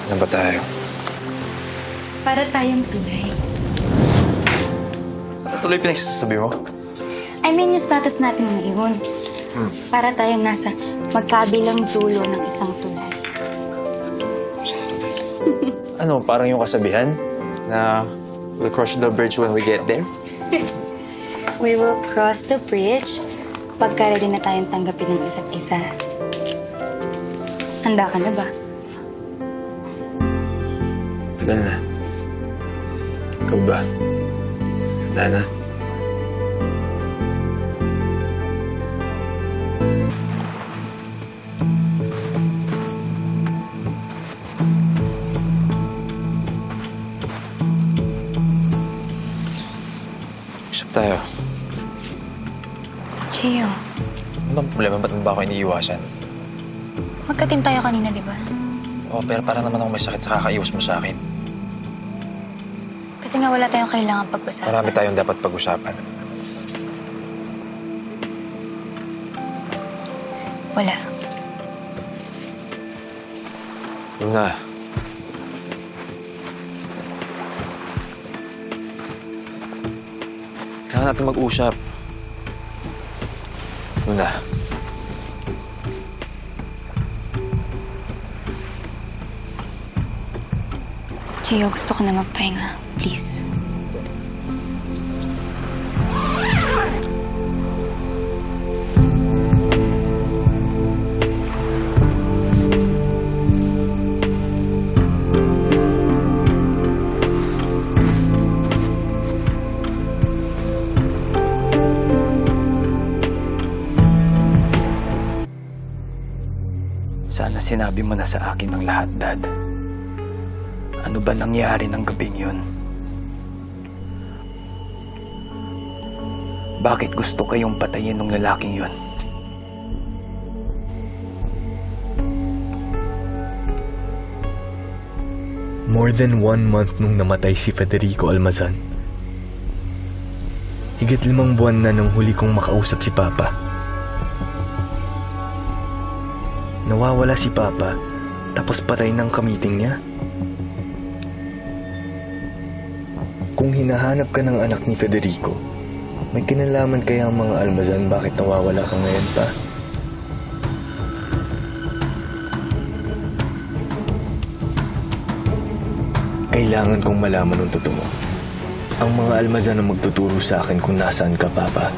Ano ba tayo? Para tayong tunay. Ano tuloy pinagsasabi mo? I mean, yung status natin ngayon. Para tayong nasa magkabilang dulo ng isang tulay. Ano, parang yung kasabihan na we'll cross the bridge when we get there? We will cross the bridge pagka ready na tayong tanggapin ng isa't isa. Handa ka na ba? Tagal na. Ikaw ba? Handa na? Usap tayo. Chio, Ano bang problema? Ba't mo ba ako iniiwasan? magka-team tayo kanina, di ba? Oh, pero parang naman ako may sakit sa kakaiwas mo sa akin. Kasi nga wala tayong kailangan pag-usapan. Marami tayong dapat pag-usapan. Wala. Yun na. Kailangan natin mag-usap. Yun na. Chio, gusto ko na magpahinga. Please. Sana sinabi mo na sa akin ang lahat, Dad. Ano ba nangyari ng gabing yun? Bakit gusto kayong patayin ng lalaking yun? More than 1 month nung namatay si Federico Almazan. Higit 5 buwan na nung huli kong makausap si Papa. Nawawala si Papa, tapos patay ng kamiting niya. Kung hinahanap ka ng anak ni Federico, may kinalaman kaya ang mga Almazan bakit nawawala ka ngayon pa? Kailangan kong malaman ng totoo. Ang mga Almazan ang magtuturo sa akin kung nasaan ka, Papa.